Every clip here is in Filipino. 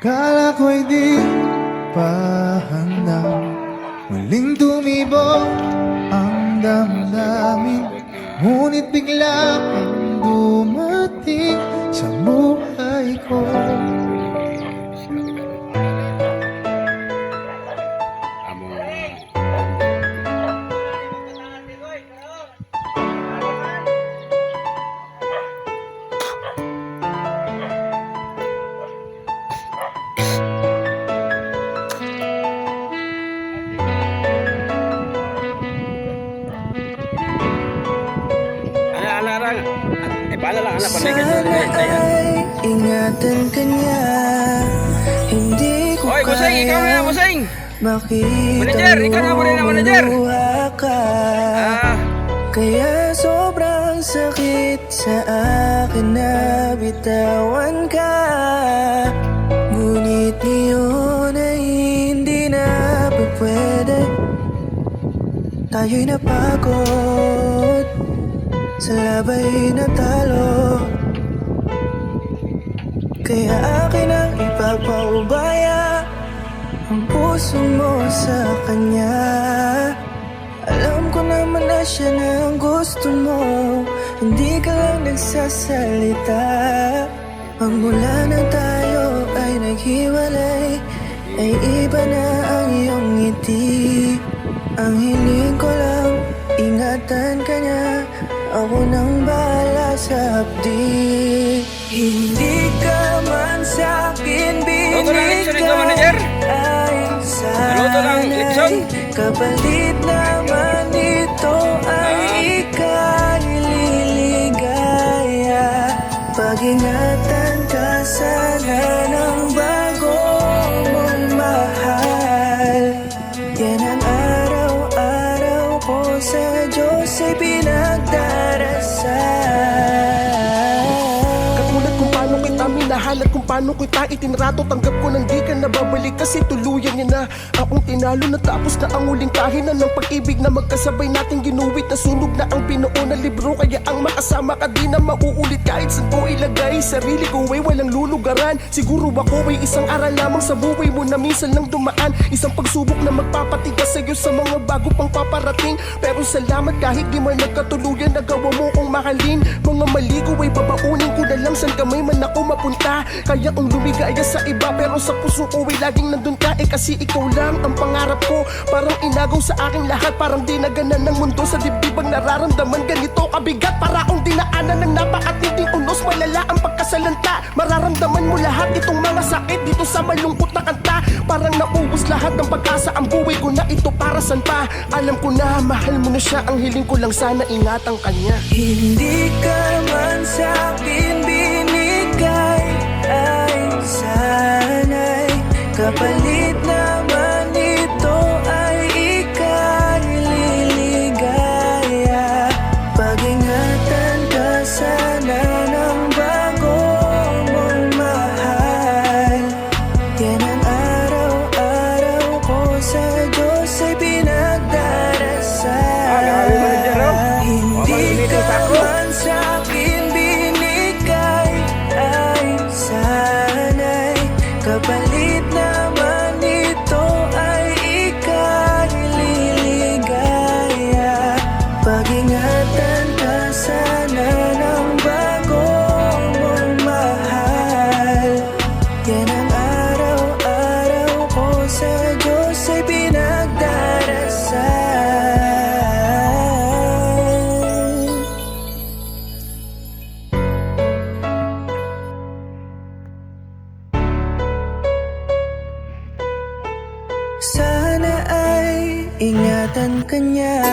Kala ko'y di pa handa, muling tumibok ang damdamin. Ngunit bigla kang dumating sa buhay ko. Sana ay ingatan ka niya. Hindi ko Busing, ikaw na, Busing! Manager, ikaw na muna na, manager! ka. Kaya sobrang sakit sa akin na bitawan ka. Ngunit ngayon ay hindi na pwede. Tayo'y napagod sa labay na talo. Kaya akin ang ipapaubaya ang puso mo sa kanya. Alam ko naman na siya na ang gusto mo, hindi ka lang nagsasalita. Magmula na tayo ay naghiwalay, ay iba na ang iyong ngiti. Ang hiling ko lang, ingatan ka niya. Ako nang bahala sa hapdi. Hindi ka man sa'kin binigay ay sana'y kapalit naman ito ay ika'y liligaya. Pag-ingatan ka sana ng bago mong mahal. Yan ang araw-araw ko sa Diyos ay pinagdarasal. Katulad kung paano kita minahal at kung paano kita itinrato, tanggap ko nang di ka nababalik kasi tuluyan niya na akong tinalo. Natapos na ang huling pahina ng pag-ibig na magkasabay nating ginuwit. Nasunog na ang binuo na libro, kaya ang makasama ka di na mauulit. Kahit saan ko ilagay sarili ko ay walang lulugaran. Siguro ako ay isang aral lamang sa buhay mo na minsan lang dumaan. Isang pagsubok na magpapatigas sa'yo sa mga bago pang paparating. Pero salamat kahit di man nagkatuluyan, nagawa mo kong mahalin. Mga mali ko ay babaunin ko na lang saan kamay man ako mapunta. Kaya kung lumigaya sa iba pero sa puso ko ay laging nandun ka. Kasi ikaw lang ang pangarap ko. Parang inagaw sa aking lahat, parang dinaganan ng mundo. Sa dibdibang nararamdaman ganito kabigat, para akong dinaanan ng napakatinding unos. Malala ang pagkasalanta, mararamdaman mo lahat itong mga sakit dito sa malungkot na kanta. Parang naubos lahat ng pag-asa, ang buhay ko na ito para saan pa. Alam ko na mahal mo na siya, ang hiling ko lang sana ingatan kanya. Hindi ka man sa'kin binigay ay sana'y kapalit naman ito ay ika'y liligaya. Pag-ingatan ka sana ng bago mong mahal. Yan ang araw-araw ko sa Diyos ay pinagdarasal. Hindi ka man sa'kin binigay ay sana'y kapalit naman ito ay ika'y liligaya. Pag-ingatan ka sana ng bago mong mahal. Yan ang araw-araw ko sa Diyos ay pinagdarasal. Sana ay ingatan ka niya.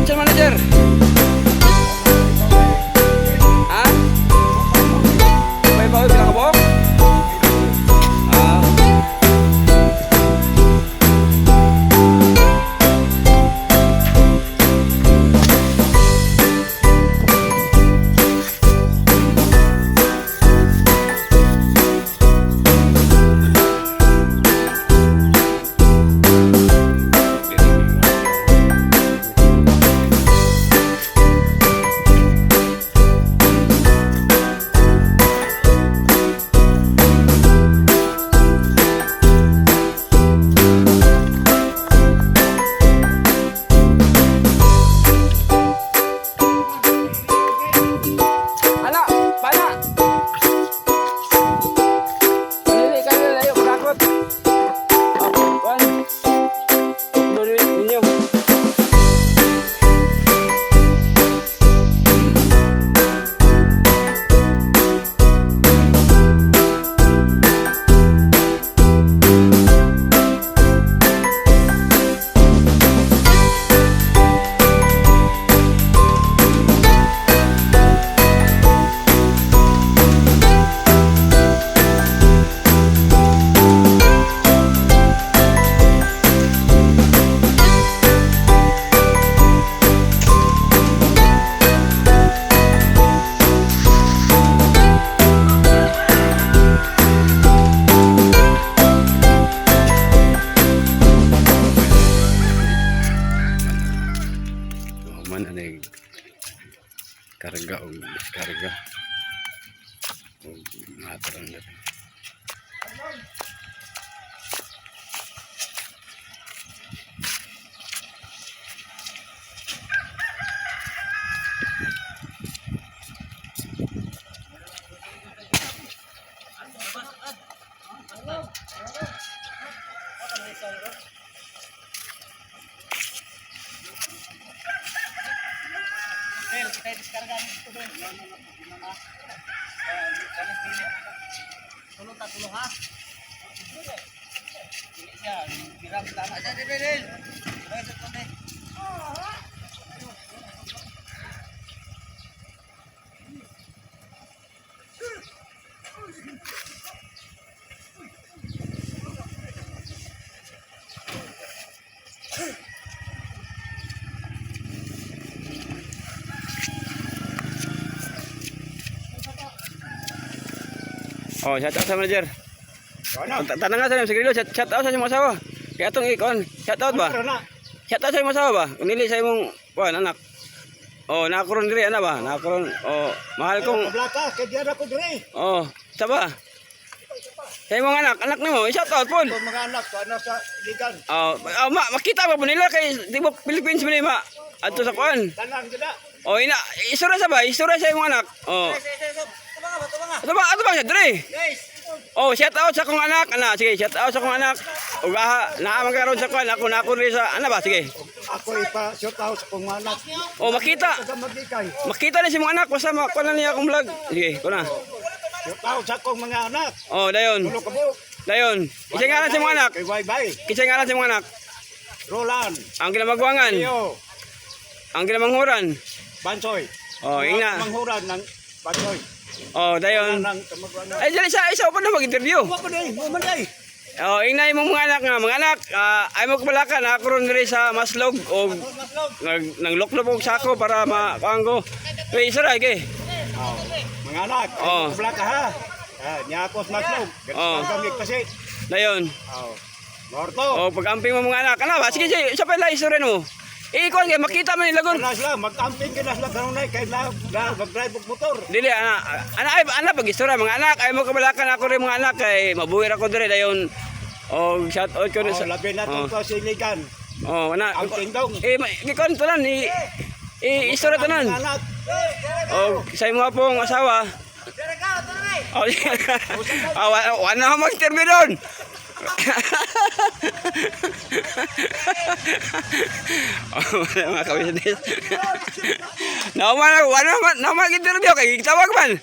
Unsa manager? Ha? May bawi bilang kabok? Ah. Ala, pana. Dili ka na layo kakot. Kuan. Dili ninyo. Man anay karga o karga o matarang na rin. Oh, shout out sa manager. Tanang nga sa inyo, sigurilo, shout out sa imong asawa. Kaya itong ikon, shout out ba? Shout out sa imong asawa ba? Unili sa imong, anak. Oh, nakaroon diri, ana ba? Nakaroon, oh, mahal kong. Blaka, kay diara ko dire. Oh, saba. Sa imong anak nimo, shout out pun. Kung mga anak ko ano sa ligan. Oh, makita ba po nila kay tibok Philippines mo ma. Adto sa kuan. Tanang gida. Oh, isura sa ba? Isura sa imong anak. Oh. Ato ba siya dre? Oh, shout out sa kong anak. Sige, shout out sa kong anak. Ug naa man karon sa kuan ako rin sa ba? Sige. Ako ipa shout out sa kong mga anak. Oh, makita. Sa magikay. Makita ni si mong anak basta makuha na niya akong vlog. Sige, kuna. Shout out sa kong mga anak. Oh, dayon. Tulo ka buok. Dayon. Kisay ngalan si mong anak? Kay Bye. Kisay ngalan si mong anak? Roland. Ang kinamagwangan. Leo. Ang kinamanghuran. Bansoy. Oh, ina. Manghuran ng Bansoy. Oh, dayon. Nang kamagwana. Ay, dali isa pa na mag-interview. Wa ko dai, mo man dai. Oh, ingna imong mga anak nga, mga anak, ay mo kabalakan ako ron diri sa Maslog o nang loklop og sako para makaanggo. Kay isa ra ge. Oh, mga anak. Oh. Blaka ha. Nya ako sa maslog. Oh. Gamit kasi. Dayon. Oh. Norto. Oh, pag-amping mo mga anak. Ano ba? Sige, sa pala istorya mo. Ikaw nga makita man nilagon. Kana sila mag-camping kana sila kanunay kay mag-drive og motor. Dili ana pag istorya mga anak ay mo kabalakan ako rin mga anak kay mabuhir ako dire dayon. Oh, shout out ko sa Labi na to sa siligan. Oh, ana. Ang tingdong. Gikon tanan istorya tanan. Anak. Oh, sa imo pong asawa. Oh, wala mag-interview doon. Oh, mga kabisnes. Wala mag-interview kay tawag man.